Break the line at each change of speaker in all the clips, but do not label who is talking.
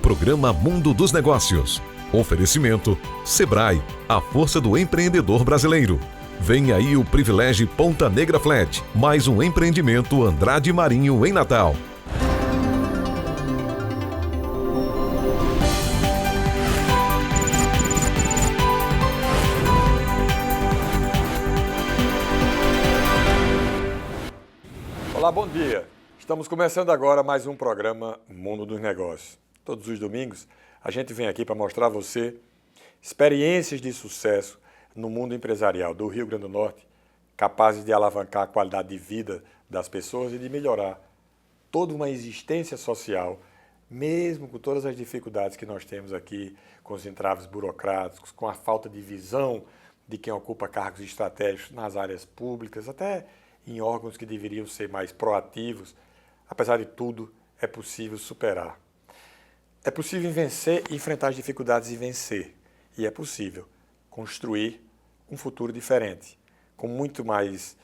Programa Mundo dos Negócios. Oferecimento Sebrae, a força do empreendedor brasileiro. Vem aí o Privilégio Ponta Negra Flat, mais um empreendimento Andrade Marinho em Natal.
Olá, bom dia. Estamos começando agora mais um programa Mundo dos Negócios. Todos os domingos a gente vem aqui para mostrar a você experiências de sucesso no mundo empresarial do Rio Grande do Norte, capazes de alavancar a qualidade de vida das pessoas e de melhorar toda uma existência social, mesmo com todas as dificuldades que nós temos aqui, com os entraves burocráticos, com a falta de visão de quem ocupa cargos estratégicos nas áreas públicas, até em órgãos que deveriam ser mais proativos. Apesar de tudo, é possível superar. É possível vencer, enfrentar as dificuldades e vencer. E é possível construir um futuro diferente, com muito mais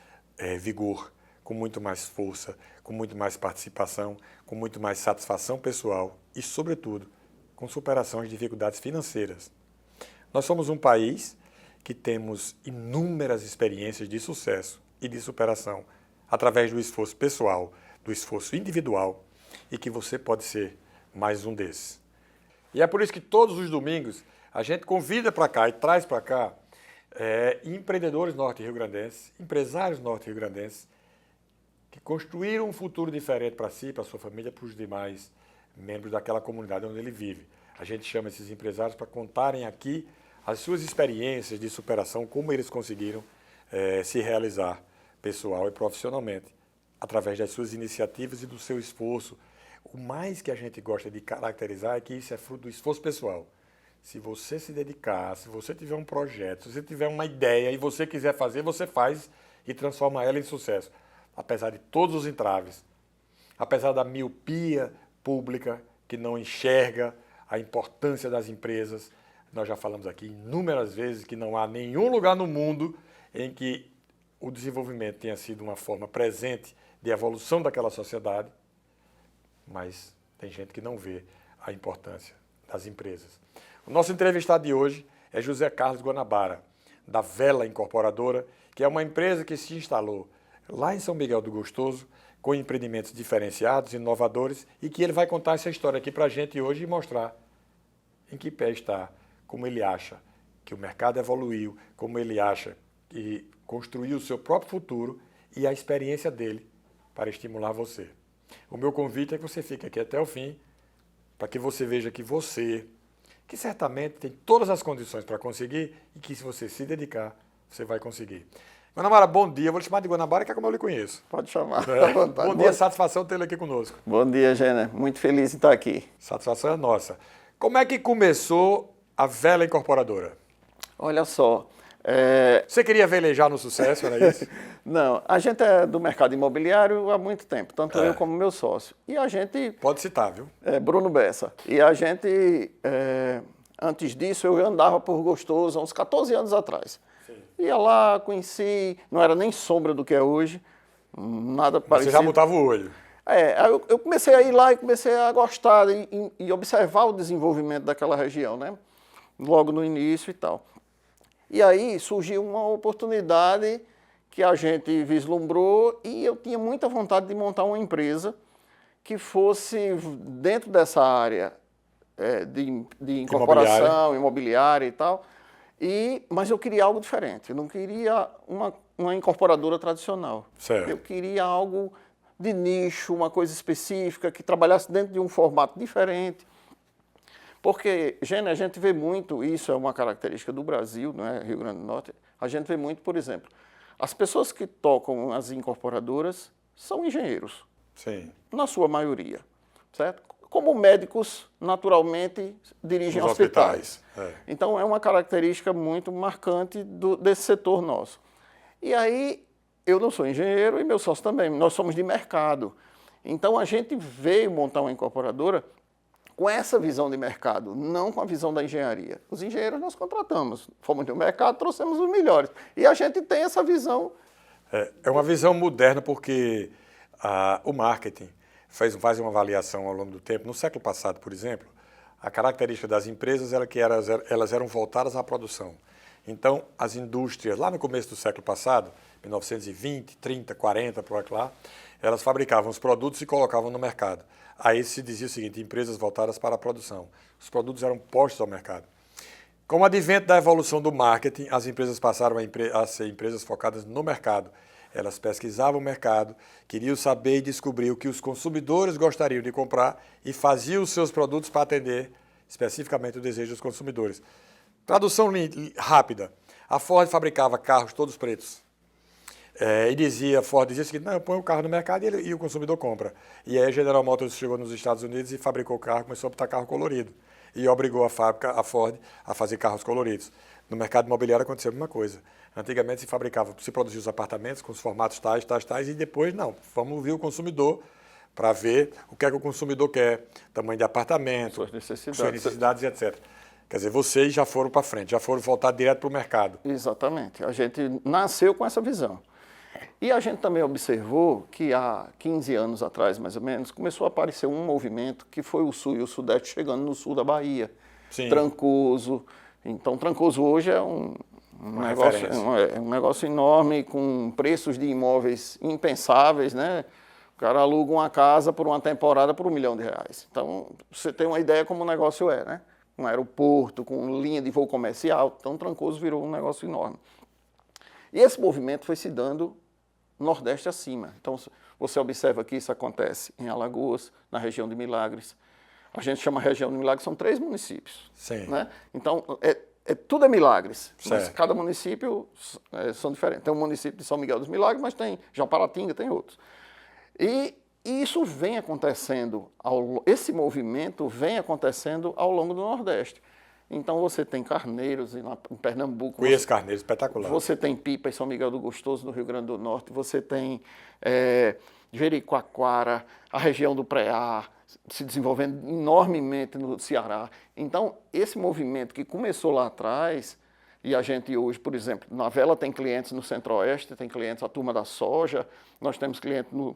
vigor, com muito mais força, com muito mais participação, com muito mais satisfação pessoal e, sobretudo, com superação às dificuldades financeiras. Nós somos um país que temos inúmeras experiências de sucesso e de superação através do esforço pessoal, do esforço individual, e que você pode ser mais um desses. E é por isso que todos os domingos a gente convida para cá e traz para cá empreendedores norte-riograndenses, empresários norte-riograndenses que construíram um futuro diferente para si, para sua família, para os demais membros daquela comunidade onde ele vive. A gente chama esses empresários para contarem aqui as suas experiências de superação, como eles conseguiram se realizar pessoal e profissionalmente, através das suas iniciativas e do seu esforço. O mais que a gente gosta de caracterizar é que isso é fruto do esforço pessoal. Se você se dedicar, se você tiver um projeto, se você tiver uma ideia e você quiser fazer, você faz e transforma ela em sucesso. Apesar de todos os entraves, apesar da miopia pública que não enxerga a importância das empresas, nós já falamos aqui inúmeras vezes que não há nenhum lugar no mundo em que o desenvolvimento tenha sido uma forma presente de evolução daquela sociedade, mas tem gente que não vê a importância das empresas. O nosso entrevistado de hoje é José Carlos Guanabara, da Vela Incorporadora, que é uma empresa que se instalou lá em São Miguel do Gostoso, com empreendimentos diferenciados, inovadores, e que ele vai contar essa história aqui para a gente hoje e mostrar em que pé está, como ele acha que o mercado evoluiu, como ele acha que construiu o seu próprio futuro e a experiência dele para estimular você. O meu convite é que você fique aqui até o fim, para que você veja que você, que certamente tem todas as condições para conseguir e que se você se dedicar, você vai conseguir. Guanabara, bom dia. Eu vou lhe chamar de Guanabara, que é como eu lhe conheço.
Pode chamar, à vontade.
Bom dia, satisfação tê-lo aqui conosco.
Bom dia, Gêner. Muito feliz em estar aqui.
Satisfação é nossa. Como é que começou a Vela Incorporadora?
Olha só.
Você queria velejar no sucesso, era isso?
Não, a gente é do mercado imobiliário há muito tempo, tanto eu como meu sócio. E a gente...
Pode citar, viu?
Bruno Bessa. E a gente, antes disso, eu andava por Gostoso há uns 14 anos atrás. Sim. Ia lá, conheci, não era nem sombra do que é hoje, nada parecido.
Você já botava o olho.
Eu comecei a ir lá e comecei a gostar e observar o desenvolvimento daquela região, né? Logo no início e tal. E aí surgiu uma oportunidade que a gente vislumbrou e eu tinha muita vontade de montar uma empresa que fosse dentro dessa área de incorporação, imobiliária e tal. Mas eu queria algo diferente, eu não queria uma incorporadora tradicional.
Certo.
Eu queria algo de nicho, uma coisa específica, que trabalhasse dentro de um formato diferente. Porque, Gêner, a gente vê muito, isso é uma característica do Brasil, não é? Rio Grande do Norte, a gente vê muito, por exemplo, as pessoas que tocam as incorporadoras são engenheiros.
Sim.
Na sua maioria, certo? Como médicos, naturalmente, dirigem hospitais. Então, é uma característica muito marcante desse setor nosso. E aí, eu não sou engenheiro e meu sócio também, nós somos de mercado. Então, a gente veio montar uma incorporadora com essa visão de mercado, não com a visão da engenharia. Os engenheiros nós contratamos, fomos no mercado, trouxemos os melhores. E a gente tem essa visão.
É uma visão moderna porque o marketing faz uma avaliação ao longo do tempo. No século passado, por exemplo, A característica das empresas era que elas eram voltadas à produção. Então, as indústrias, lá no começo do século passado, 1920, 30, 40, por lá, elas fabricavam os produtos e colocavam no mercado. Aí se dizia o seguinte, empresas voltadas para a produção. Os produtos eram postos ao mercado. Com o advento da evolução do marketing, as empresas passaram a ser empresas focadas no mercado. Elas pesquisavam o mercado, queriam saber e descobrir o que os consumidores gostariam de comprar e faziam os seus produtos para atender especificamente o desejo dos consumidores. Tradução rápida. A Ford fabricava carros todos pretos. Ford dizia o seguinte, não, eu ponho o carro no mercado e o consumidor compra. E aí a General Motors chegou nos Estados Unidos e fabricou o carro, começou a botar carro colorido. E obrigou a fábrica, a Ford, a fazer carros coloridos. No mercado imobiliário aconteceu a mesma coisa. Antigamente se produzia os apartamentos com os formatos tais, e depois não. Vamos ouvir o consumidor para ver o que é que o consumidor quer, tamanho de apartamento, suas necessidades, etc. Quer dizer, vocês já foram para frente, já foram voltar direto para o mercado.
Exatamente. A gente nasceu com essa visão. E a gente também observou que há 15 anos atrás, mais ou menos, começou a aparecer um movimento que foi o Sul e o Sudeste chegando no sul da Bahia. Sim. Trancoso. Então, Trancoso hoje é um negócio enorme, com preços de imóveis impensáveis, né? O cara aluga uma casa por uma temporada por R$1 milhão. Então, você tem uma ideia como o negócio é, né? Um aeroporto, com linha de voo comercial. Então, Trancoso virou um negócio enorme. E esse movimento foi se dando Nordeste acima. Então, você observa que isso acontece em Alagoas, na região de Milagres. A gente chama a região de Milagres, são 3 municípios.
Sim.
Né? Então, tudo é Milagres,
certo.
Mas cada município são diferentes. Tem um município de São Miguel dos Milagres, mas tem Japaratinga, tem outros. E isso vem acontecendo, esse movimento vem acontecendo ao longo do Nordeste. Então você tem Carneiros em Pernambuco.
Conheço Carneiros, espetacular.
Você tem Pipa em São Miguel do Gostoso, no Rio Grande do Norte. Você tem Jericoacoara, a região do Preá, se desenvolvendo enormemente no Ceará. Então, esse movimento que começou lá atrás, e a gente hoje, por exemplo, na Vela tem clientes no Centro-Oeste, tem clientes, a turma da soja, nós temos clientes no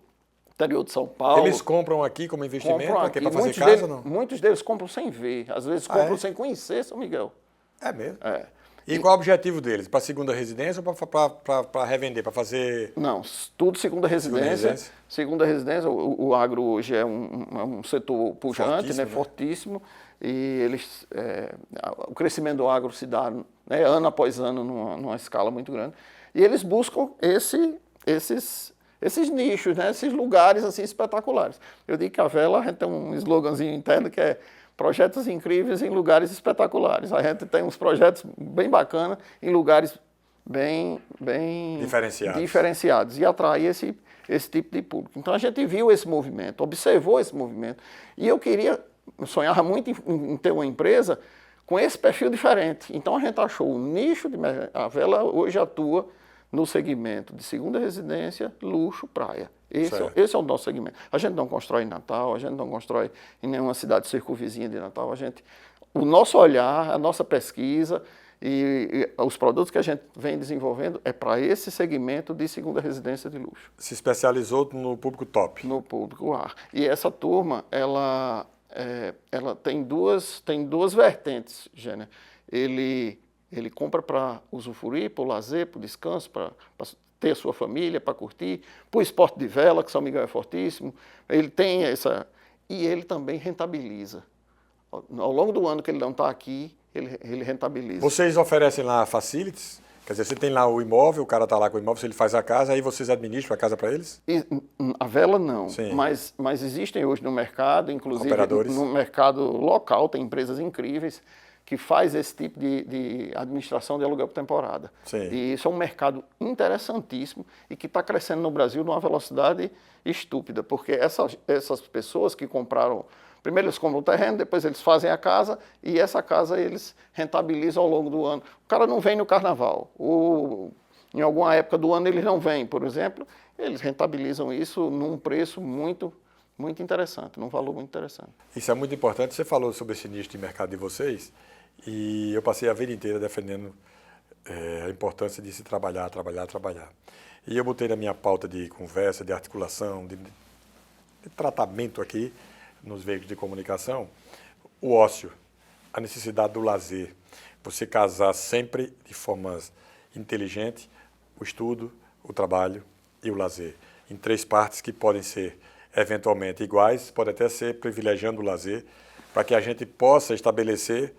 interior de São Paulo.
Eles compram aqui como investimento, para fazer casa ou não?
Muitos deles compram sem ver, às vezes compram sem conhecer São Miguel.
É mesmo? E qual é o objetivo deles? Para segunda residência ou para revender, para fazer...
Não, tudo segunda residência. Segunda residência, o agro hoje é um setor pujante, fortíssimo, né? Fortíssimo. E o crescimento do agro se dá, né, ano após ano numa escala muito grande. E eles buscam esses nichos, né, esses lugares assim espetaculares. Eu digo que a Vela, a gente tem um sloganzinho interno que é projetos incríveis em lugares espetaculares. A gente tem uns projetos bem bacanas em lugares bem diferenciados e atrai esse tipo de público. Então a gente viu esse movimento, observou esse movimento e eu sonhava muito em ter uma empresa com esse perfil diferente. Então a gente achou o nicho de a Vela hoje atua no segmento de segunda residência, luxo, praia. Esse é o nosso segmento. A gente não constrói em Natal, a gente não constrói em nenhuma cidade circunvizinha de Natal. O nosso olhar, a nossa pesquisa e os produtos que a gente vem desenvolvendo é para esse segmento de segunda residência de luxo.
Se especializou no público top.
No público A. E essa turma, ela tem duas vertentes, Gênia. Ele compra para usufruir, para o lazer, para o descanso, para ter sua família, para curtir, para o esporte de vela, que São Miguel é fortíssimo. Ele tem essa... E ele também rentabiliza. Ao longo do ano que ele não está aqui, ele rentabiliza.
Vocês oferecem lá facilities? Quer dizer, você tem lá o imóvel, o cara está lá com o imóvel, ele faz a casa, aí vocês administram a casa para eles?
A Vela não, mas existem hoje no mercado, inclusive
operadores.
No mercado local, tem empresas incríveis que faz esse tipo de administração de aluguel por temporada.
Sim.
E isso é um mercado interessantíssimo e que está crescendo no Brasil numa velocidade estúpida, porque essas pessoas que compraram, primeiro eles compram o terreno, depois eles fazem a casa e essa casa eles rentabilizam ao longo do ano. O cara não vem no carnaval, ou em alguma época do ano eles não vêm, por exemplo, eles rentabilizam isso num preço muito interessante, num valor muito interessante.
Isso é muito importante. Você falou sobre esse nicho de mercado de vocês e eu passei a vida inteira defendendo a importância de se trabalhar. E eu botei na minha pauta de conversa, de articulação, de tratamento aqui nos veículos de comunicação, o ócio. a necessidade do lazer. Você casar sempre de forma inteligente o estudo, o trabalho e o lazer. Em 3 partes que podem ser eventualmente iguais, pode até ser privilegiando o lazer, para que a gente possa estabelecer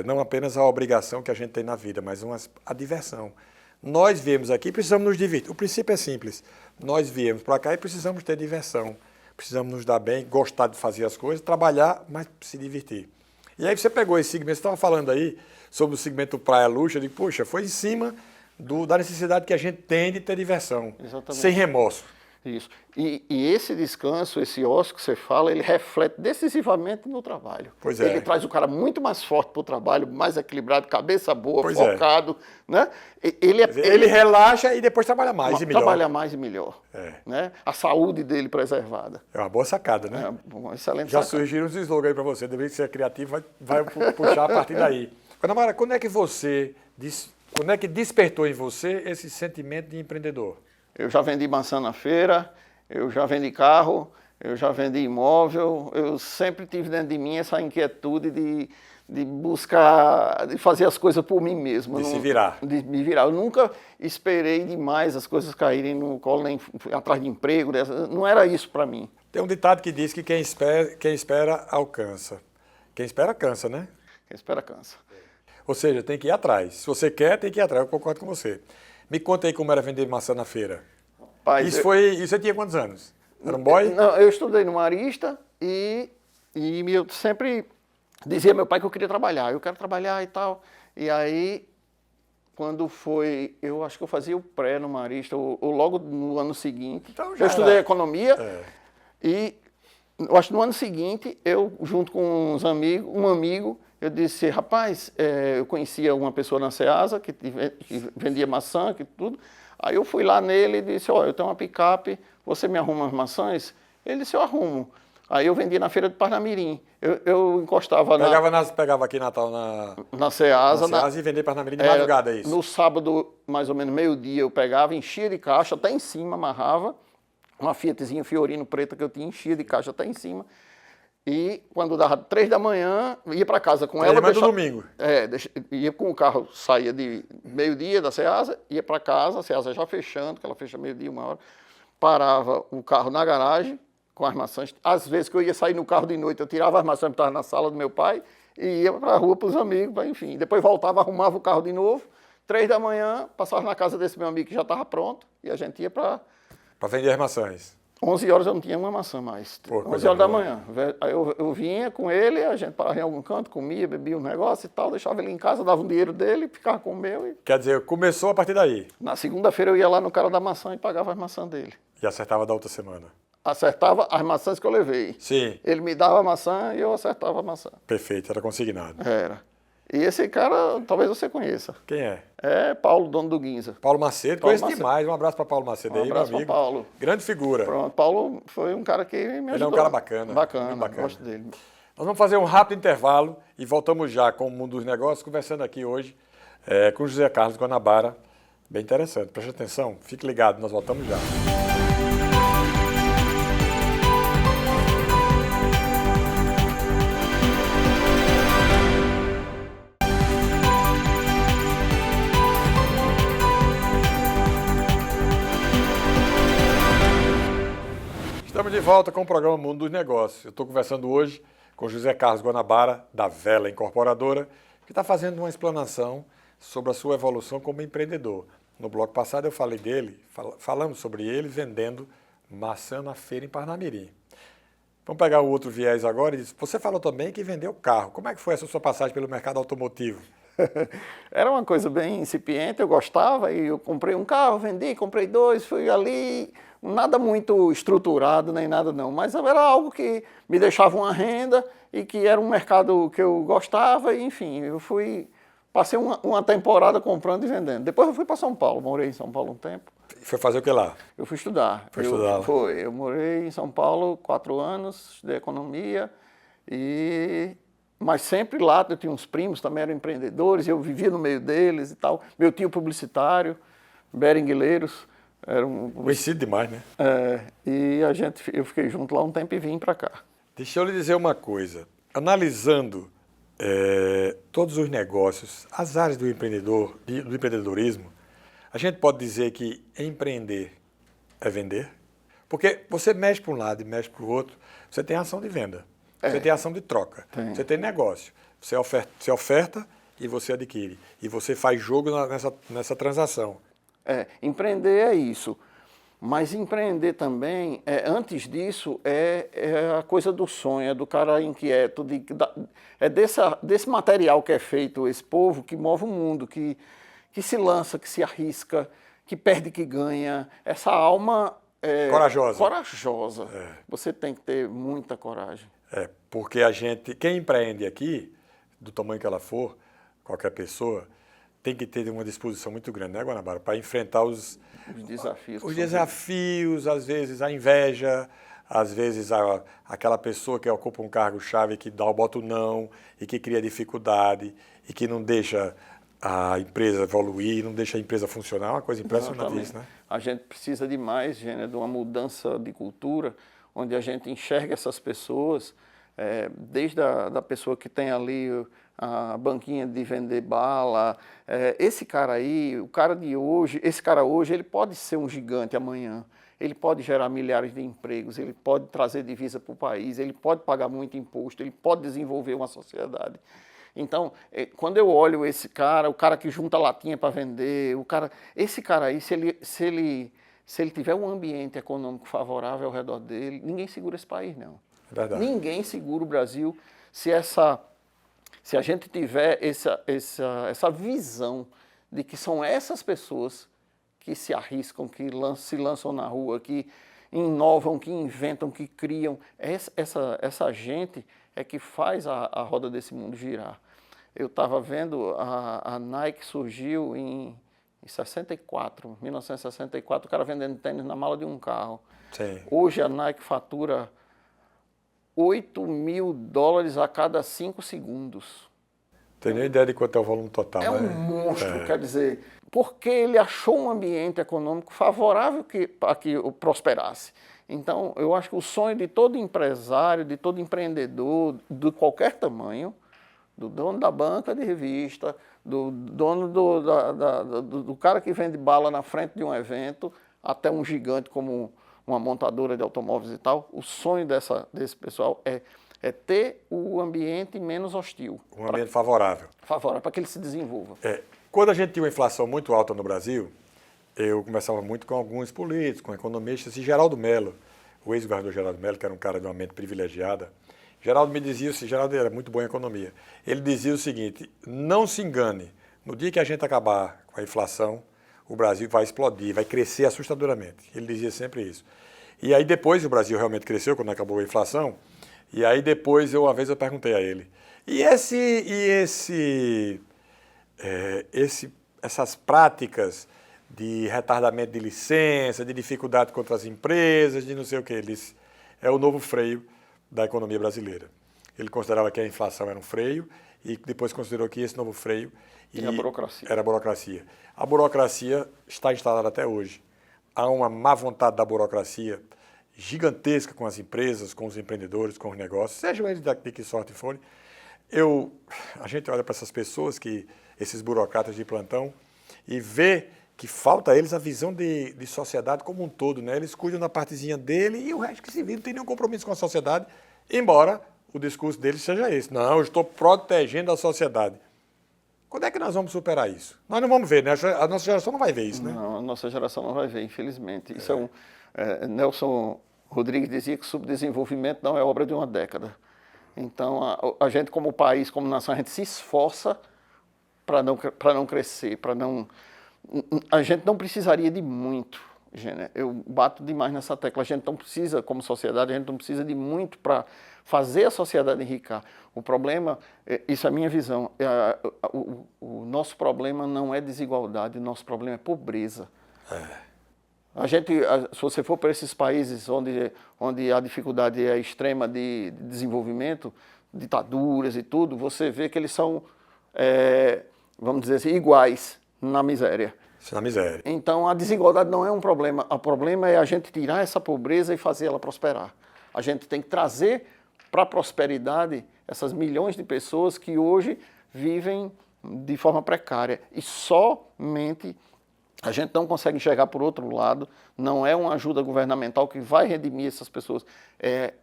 não apenas a obrigação que a gente tem na vida, mas a diversão. Nós viemos aqui e precisamos nos divertir. O princípio é simples. Nós viemos para cá e precisamos ter diversão. Precisamos nos dar bem, gostar de fazer as coisas, trabalhar, mas se divertir. E aí você pegou esse segmento, você estava falando aí sobre o segmento Praia Luxo, eu digo, puxa, foi em cima da necessidade que a gente tem de ter diversão,
Exatamente.
sem remorso.
Isso. E esse descanso, esse ócio que você fala, ele reflete decisivamente no trabalho.
Pois é.
Ele traz o cara muito mais forte para o trabalho, mais equilibrado, cabeça boa,
Pois
focado. Né?
Ele relaxa e depois trabalha mais e melhor.
Trabalha mais e melhor.
É.
Né? A saúde dele preservada.
É uma boa sacada, né?
É uma excelente
Já
sacada.
surgiram uns slogans aí para você, deveria ser criativo, vai puxar a partir daí. Ana Mara, quando é que despertou em você esse sentimento de empreendedor?
Eu já vendi maçã na feira, eu já vendi carro, eu já vendi imóvel, eu sempre tive dentro de mim essa inquietude de buscar, de fazer as coisas por mim mesmo.
De se virar.
De me virar. Eu nunca esperei demais as coisas caírem no colo, nem atrás de emprego, não era isso para mim.
Tem um ditado que diz que quem espera alcança. Quem espera cansa, né?
Quem espera cansa.
Ou seja, tem que ir atrás. Se você quer, tem que ir atrás. Eu concordo com você. Me conta aí como era vender maçã na feira.
Rapaz,
Isso você tinha quantos anos? Era um boy?
Não, eu estudei no Marista e eu sempre dizia ao meu pai que eu queria trabalhar. Eu quero trabalhar e tal. E aí, quando foi... Eu acho que eu fazia o pré no Marista, ou logo no ano seguinte.
Então, já
eu estudei
era.
economia e eu acho que no ano seguinte, eu, junto com um amigo, eu disse, rapaz, eu conhecia uma pessoa na Ceasa que vendia maçã, que tudo. Aí eu fui lá nele e disse, ó, eu tenho uma picape, você me arruma as maçãs? Ele disse, eu arrumo. Aí eu vendia na feira de Parnamirim. Eu encostava
Pegava aqui em Natal
na Ceasa.
Na Ceasa e vendia Parnamirim de madrugada, é isso?
No sábado, mais ou menos meio-dia, eu pegava, enchia de caixa, até em cima, amarrava. Uma Fiatzinha Fiorino preta que eu tinha, enchia de caixa até em cima. E quando dava 3 da manhã, ia para casa com ela.
Mas no domingo.
Ia com o carro, saía de meio-dia da Ceasa, ia para casa, a Ceasa já fechando, que ela fecha meio-dia, 1h. Parava o carro na garagem com as maçãs. Às vezes que eu ia sair no carro de noite, eu tirava as maçãs que estavam na sala do meu pai e ia para a rua para os amigos, enfim. Depois voltava, arrumava o carro de novo. 3 da manhã, passava na casa desse meu amigo que já estava pronto e a gente ia para...
Para vender as maçãs.
11 horas eu não tinha uma maçã mais.
Pô,
11 horas da manhã. Aí eu vinha com ele, a gente parava em algum canto, comia, bebia um negócio e tal, deixava ele em casa, dava um dinheiro dele, ficava com o meu. E...
Quer dizer, começou a partir daí.
Na segunda-feira eu ia lá no cara da maçã e pagava as maçãs dele.
E acertava da outra semana.
Acertava as maçãs que eu levei.
Sim.
Ele me dava a maçã e eu acertava a maçã.
Perfeito, era consignado.
Era. E esse cara, talvez você conheça.
Quem é?
É Paulo, dono do Guinza.
Paulo Macedo, conheço demais. Um abraço para Paulo Macedo aí, meu amigo.
Para Paulo.
Grande figura.
Pronto, Paulo foi um cara que me ajudou.
Ele é um cara bacana.
Bacana, gosto dele.
Nós vamos fazer um rápido intervalo e voltamos já com o Mundo dos Negócios, conversando aqui hoje com o José Carlos Guanabara. Bem interessante, preste atenção, fique ligado, nós voltamos já. Estamos de volta com o programa Mundo dos Negócios. Eu estou conversando hoje com José Carlos Guanabara, da Vela Incorporadora, que está fazendo uma explanação sobre a sua evolução como empreendedor. No bloco passado eu falei dele, falamos sobre ele vendendo maçã na feira em Parnamirim. Vamos pegar o outro viés agora e dizer, você falou também que vendeu carro. Como é que foi essa sua passagem pelo mercado automotivo?
Era uma coisa bem incipiente, eu gostava e eu comprei um carro, vendi, comprei 2, fui ali, nada muito estruturado nem nada não, mas era algo que me deixava uma renda e que era um mercado que eu gostava e enfim, passei uma temporada comprando e vendendo. Depois eu fui para São Paulo, morei em São Paulo um tempo.
Foi fazer o que lá?
Eu fui estudar. Eu morei em São Paulo 4 anos, estudei economia mas sempre lá, eu tinha uns primos, também eram empreendedores, eu vivia no meio deles e tal. Meu tio publicitário, Beringueiros, era um...
Conhecido demais, né?
E eu fiquei junto lá um tempo e vim para cá.
Deixa eu lhe dizer uma coisa. Analisando todos os negócios, as áreas do empreendedorismo, a gente pode dizer que empreender é vender? Porque você mexe para um lado e mexe para o outro, você tem ação de venda, você tem ação de troca, você tem negócio, você oferta e você adquire, e você faz jogo nessa transação.
Empreender é isso. Mas empreender também, antes disso, é a coisa do sonho, é do cara inquieto, é desse material que é feito esse povo que move o mundo, que se lança, que se arrisca, que perde, que ganha. Essa alma corajosa. Você tem que ter muita coragem.
Porque quem empreende aqui, do tamanho que ela for, qualquer pessoa, tem que ter uma disposição muito grande, né, Guanabara, para enfrentar os
desafios.
Os desafios, às vezes a inveja, às vezes aquela pessoa que ocupa um cargo-chave que bota o não e que cria dificuldade e que não deixa a empresa evoluir, não deixa a empresa funcionar, é uma coisa impressionante isso, né?
A gente precisa de mais, Gênero, de uma mudança de cultura, onde a gente enxerga essas pessoas, desde da pessoa que tem ali a banquinha de vender bala. Esse cara aí, esse cara hoje, ele pode ser um gigante amanhã. Ele pode gerar milhares de empregos, ele pode trazer divisa para o país, ele pode pagar muito imposto, ele pode desenvolver uma sociedade. Então, quando eu olho esse cara, o cara que junta latinha para vender, esse cara aí, se ele tiver um ambiente econômico favorável ao redor dele, ninguém segura esse país, não.
É verdade.
Ninguém segura o Brasil se a gente tiver essa visão de que são essas pessoas que se arriscam, que se lançam na rua, que inovam, que inventam, que criam. Essa gente é que faz a roda desse mundo girar. Eu estava vendo, a Nike surgiu em 1964, o cara vendendo tênis na mala de um carro.
Sim.
Hoje a Nike fatura $8.000 a cada 5 segundos.
Tenho nem ideia de quanto é o volume total.
É um monstro, quer dizer, porque ele achou um ambiente econômico favorável para que prosperasse. Então, eu acho que o sonho de todo empresário, de todo empreendedor, de qualquer tamanho, do dono da banca de revista, do dono do cara que vende bala na frente de um evento, até um gigante como uma montadora de automóveis e tal, o sonho desse pessoal é ter o ambiente menos hostil.
Um ambiente favorável.
Favorável, para que ele se desenvolva.
Quando a gente tinha uma inflação muito alta no Brasil, eu conversava muito com alguns políticos, com economistas, e Geraldo Mello, o ex-governador Geraldo Mello, que era um cara de uma mente privilegiada, Geraldo me dizia, Geraldo era muito bom em economia, ele dizia o seguinte: não se engane, no dia que a gente acabar com a inflação, o Brasil vai explodir, vai crescer assustadoramente. Ele dizia sempre isso. E aí depois o Brasil realmente cresceu quando acabou a inflação, e aí depois uma vez eu perguntei a ele, essas práticas de retardamento de licença, de dificuldade contra as empresas, de não sei o que, ele disse, é o novo freio da economia brasileira. Ele considerava que a inflação era um freio e depois considerou que esse novo freio
a burocracia.
Era a burocracia. A burocracia está instalada até hoje. Há uma má vontade da burocracia gigantesca com as empresas, com os empreendedores, com os negócios, sejam eles de que sorte forem. A gente olha para essas pessoas, esses burocratas de plantão, e vê que falta a eles a visão de sociedade como um todo, né? Eles cuidam da partezinha dele e o resto que se vira não tem nenhum compromisso com a sociedade, embora o discurso deles seja esse. Não, eu estou protegendo a sociedade. Quando é que nós vamos superar isso? Nós não vamos ver, né? A nossa geração não vai ver isso, né?
Não, a nossa geração não vai ver, infelizmente. Isso Nelson Rodrigues dizia que subdesenvolvimento não é obra de uma década. Então, a gente como país, como nação, a gente se esforça para não crescer, a gente não precisaria de muito, Gênero. Eu bato demais nessa tecla. A gente não precisa, como sociedade, a gente não precisa de muito para fazer a sociedade enricar. O problema, isso é a minha visão, o nosso problema não é desigualdade, o nosso problema é pobreza. Se você for para esses países onde a dificuldade é extrema de desenvolvimento, ditaduras e tudo, você vê que eles são, vamos dizer assim, iguais na miséria.
Na miséria.
Então, a desigualdade não é um problema. O problema é a gente tirar essa pobreza e fazer ela prosperar. A gente tem que trazer para a prosperidade essas milhões de pessoas que hoje vivem de forma precária. E somente a gente não consegue enxergar por outro lado, não é uma ajuda governamental que vai redimir essas pessoas, é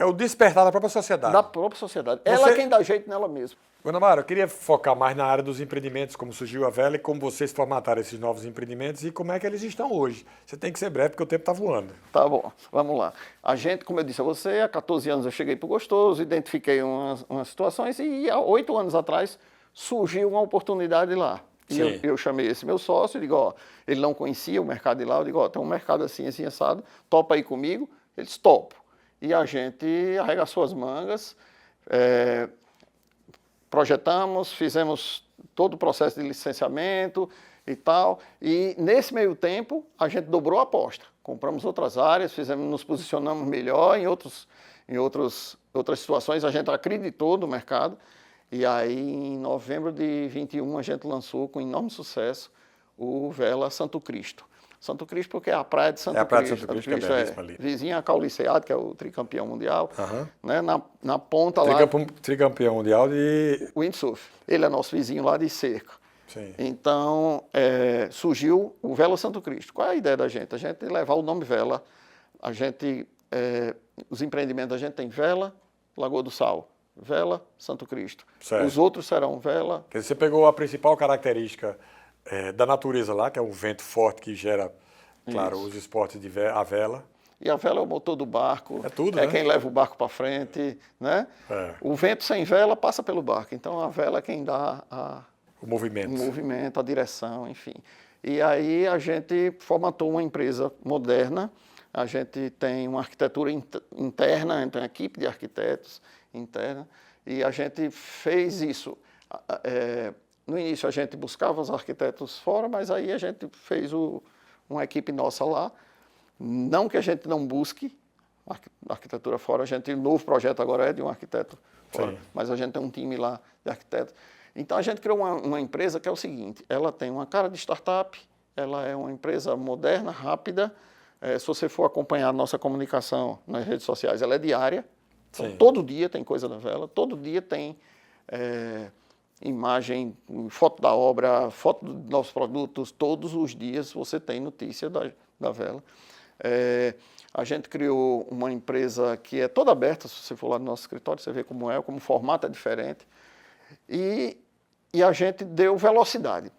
o despertar da própria sociedade.
Da própria sociedade. Ela é quem dá jeito nela mesma.
Guanabara, eu queria focar mais na área dos empreendimentos, como surgiu a Vela e como vocês formataram esses novos empreendimentos e como é que eles estão hoje. Você tem que ser breve porque o tempo está voando.
Tá bom, vamos lá. A gente, como eu disse a você, há 14 anos eu cheguei para o Gostoso, identifiquei umas situações e há 8 anos atrás surgiu uma oportunidade lá. E eu chamei esse meu sócio e digo, ó, ele não conhecia o mercado de lá, eu digo, ó, tem um mercado assim, assim, assado, topa aí comigo? Eles topam. E a gente arregaçou as mangas, projetamos, fizemos todo o processo de licenciamento e tal, e nesse meio tempo a gente dobrou a aposta. Compramos outras áreas, nos posicionamos melhor em outras situações, a gente acreditou no mercado, e aí em novembro de 21 a gente lançou com enorme sucesso o Vela Santo Cristo. Santo Cristo porque é a praia de Santo Cristo.
É a praia de Santo Cristo, que é belíssima ali.
Vizinha a Cauliceado, que é o tricampeão mundial, né? Na ponta lá...
Tricampeão mundial de...
Windsurf. Ele é nosso vizinho lá de cerca.
Sim.
Então, surgiu o Vela Santo Cristo. Qual é a ideia da gente? A gente levar o nome Vela. A gente, os empreendimentos, a gente tem Vela, Lagoa do Sal, Vela, Santo Cristo.
Certo.
Os outros serão Vela...
Quer dizer, você pegou a principal característica da natureza lá, que é um vento forte que gera, claro, os esportes a vela.
E a vela é o motor do barco,
é tudo, né?
Quem leva o barco para frente, né? O vento sem vela passa pelo barco, então a vela é quem dá
o movimento,
a direção, enfim. E aí a gente formatou uma empresa moderna, a gente tem uma arquitetura interna, tem uma equipe de arquitetos interna, e a gente fez isso. No início a gente buscava os arquitetos fora, mas aí a gente fez uma equipe nossa lá. Não que a gente não busque arquitetura fora, o novo projeto agora é de um arquiteto fora, sim, mas a gente tem um time lá de arquitetos. Então a gente criou uma empresa que é o seguinte, ela tem uma cara de startup, ela é uma empresa moderna, rápida. Se você for acompanhar a nossa comunicação nas redes sociais, ela é diária. Então, todo dia tem coisa da Vela, todo dia tem... imagem, foto da obra, foto dos nossos produtos, todos os dias você tem notícia da Vela. A gente criou uma empresa que é toda aberta, se você for lá no nosso escritório, você vê como o formato é diferente. E a gente deu velocidade.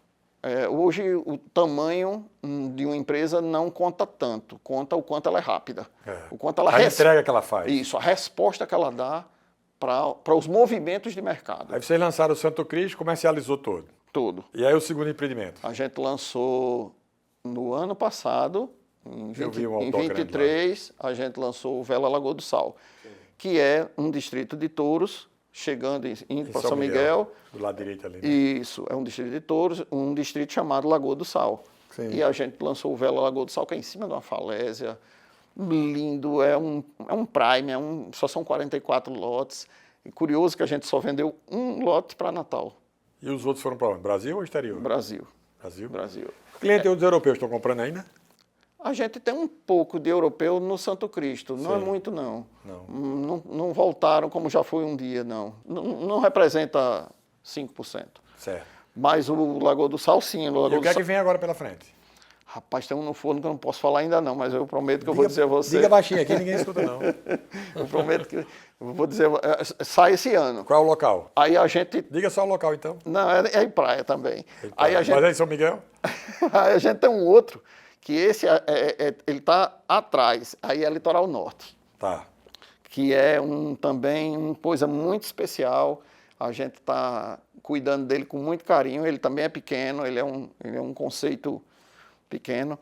Hoje o tamanho de uma empresa não conta tanto, conta o quanto ela é rápida. O quanto ela
a entrega que ela faz.
Isso, a resposta que ela dá para os movimentos de mercado.
Aí vocês lançaram o Santo Cristo, comercializou todo.
Tudo.
E aí o segundo empreendimento?
A gente lançou no ano passado, em 23, a gente lançou o Vela Lagoa do Sal, sim, que é um distrito de touros, indo para São Miguel.
Do lado direito ali. Né?
Isso, é um distrito de touros, um distrito chamado Lagoa do Sal. Sim. E a gente lançou o Vela Lagoa do Sal, que é em cima de uma falésia, lindo, é um prime, só são 44 lotes. E curioso que a gente só vendeu um lote para Natal.
E os outros foram para onde? Brasil ou exterior?
Brasil.
Brasil. Cliente dos europeus estão comprando ainda?
A gente tem um pouco de europeu no Santo Cristo, não é muito não. Não voltaram como já foi um dia, não. Não representa 5%.
Certo.
Mas o Lagoa do Sal, sim.
E o que é que vem agora pela frente?
Rapaz, tem um no forno que eu não posso falar ainda não, mas eu prometo que eu vou dizer a você.
Diga baixinho aqui, ninguém escuta não.
Eu prometo que eu vou dizer, sai esse ano.
Qual é o local?
Aí a gente...
Diga só o local então.
Não, é em praia também. Aí a gente...
Mas é em São Miguel?
Aí a gente tem um outro, que esse ele está atrás, aí é litoral norte.
Tá.
Que é também uma coisa muito especial, a gente está cuidando dele com muito carinho, ele também é pequeno, ele é um conceito pequeno,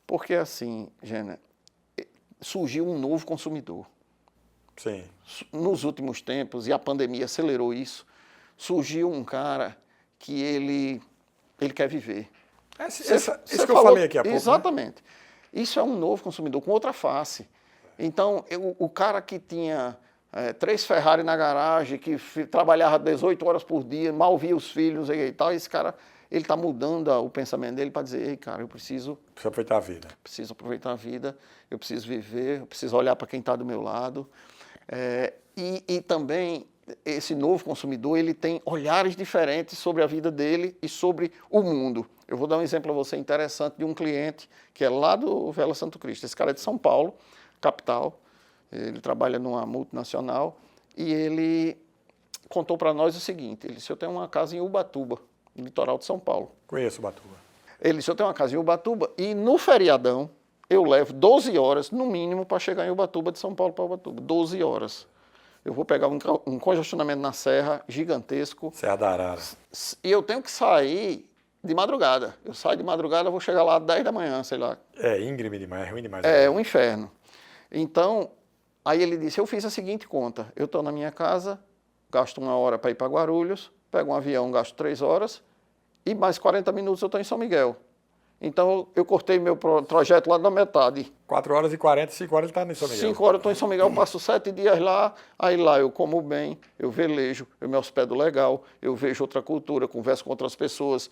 porque assim, Gênia, surgiu um novo consumidor.
Sim.
Nos últimos tempos, e a pandemia acelerou isso, surgiu um cara que ele quer viver.
Isso que eu falei aqui há pouco.
Exatamente. Né? Isso é um novo consumidor com outra face. Então, o cara que tinha 3 Ferrari na garagem, que trabalhava 18 horas por dia, mal via os filhos e tal, esse cara, ele está mudando o pensamento dele para dizer, ei, cara, eu preciso
aproveitar a vida.
Preciso aproveitar a vida, eu preciso viver, eu preciso olhar para quem está do meu lado. E também, esse novo consumidor, ele tem olhares diferentes sobre a vida dele e sobre o mundo. Eu vou dar um exemplo a você interessante de um cliente que é lá do Vela Santo Cristo. Esse cara é de São Paulo, capital, ele trabalha numa multinacional e ele contou para nós o seguinte, ele disse, eu tenho uma casa em Ubatuba, no litoral de São Paulo.
Conheço Ubatuba.
Ele disse, eu tenho uma casa em Ubatuba e no feriadão eu levo 12 horas, no mínimo, para chegar em Ubatuba, de São Paulo para Ubatuba. 12 horas. Eu vou pegar um congestionamento na serra gigantesco.
Serra da Arara.
E eu tenho que sair de madrugada. Eu saio de madrugada, vou chegar lá às 10 da manhã, sei lá.
É íngreme demais, é ruim demais.
É um inferno. Então, aí ele disse, eu fiz a seguinte conta. Eu estou na minha casa, gasto 1 hora para ir para Guarulhos, pego um avião, gasto 3 horas, e mais 40 minutos eu estou em São Miguel. Então, eu cortei meu trajeto lá da metade.
4 horas e 40, 5 horas ele está em São Miguel.
5 horas eu estou em São Miguel, passo 7 dias lá, aí lá eu como bem, eu velejo, eu me hospedo legal, eu vejo outra cultura, converso com outras pessoas.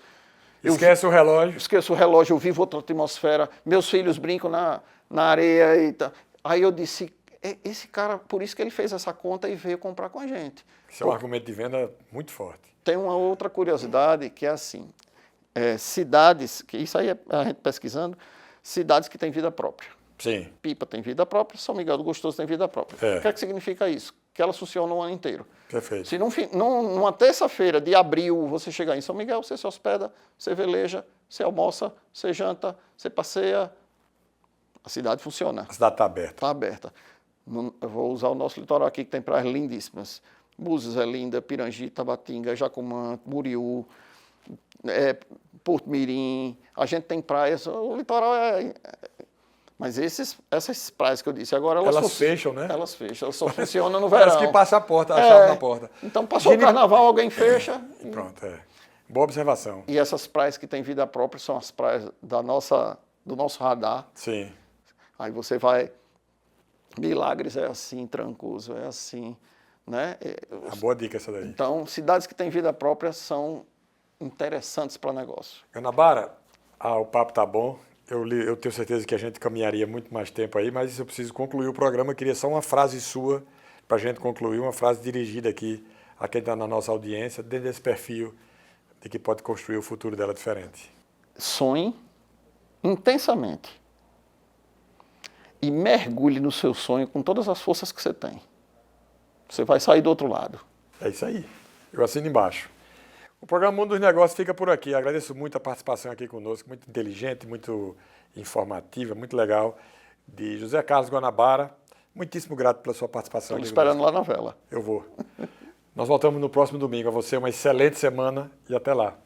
Esquece o relógio.
Esqueço o relógio, eu vivo outra atmosfera, meus filhos brincam na areia e tal. Aí eu disse, esse cara, por isso que ele fez essa conta e veio comprar com a gente.
Isso é um argumento de venda muito forte.
Tem uma outra curiosidade que é assim, cidades, que isso aí é a gente pesquisando, cidades que têm vida própria.
Sim.
Pipa tem vida própria, São Miguel do Gostoso tem vida própria. O que é que significa isso? Que elas funcionam o ano inteiro.
Perfeito.
Se numa terça-feira de abril você chegar em São Miguel, você se hospeda, você veleja, você almoça, você janta, você passeia, a cidade funciona.
A cidade está aberta.
Está aberta. Eu vou usar o nosso litoral aqui, que tem praias lindíssimas. Búzios é linda, Pirangi, Tabatinga, Jacumã, Muriú, Porto Mirim. A gente tem praias, o litoral mas essas praias que eu disse agora,
elas fecham, né?
Elas fecham, elas só funcionam no verão.
Parece que passa a porta, a chave na porta.
Então passou o carnaval, alguém fecha.
Pronto, Boa observação.
E essas praias que têm vida própria são as praias do nosso radar.
Sim.
Aí você vai... Milagres é assim, Trancoso é assim, né?
Uma boa dica essa daí.
Então, cidades que têm vida própria são interessantes para negócio.
Guanabara, o papo tá bom. Eu tenho certeza que a gente caminharia muito mais tempo aí, mas eu preciso concluir o programa. Eu queria só uma frase sua para a gente concluir, uma frase dirigida aqui a quem está na nossa audiência, dentro desse perfil de que pode construir o futuro dela diferente.
Sonhe intensamente e mergulhe no seu sonho com todas as forças que você tem. Você vai sair do outro lado.
É isso aí. Eu assino embaixo. O programa Mundo dos Negócios fica por aqui. Agradeço muito a participação aqui conosco, muito inteligente, muito informativa, muito legal, de José Carlos Guanabara. Muitíssimo grato pela sua participação.
Estou esperando lá na vela.
Eu vou. Nós voltamos no próximo domingo. A você uma excelente semana e até lá.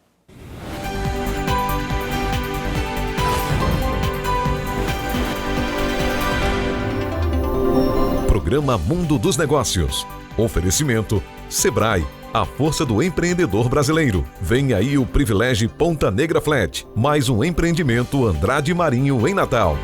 Programa Mundo dos Negócios. Oferecimento Sebrae, a força do empreendedor brasileiro. Vem aí o Privilégio Ponta Negra Flat, mais um empreendimento Andrade Marinho em Natal.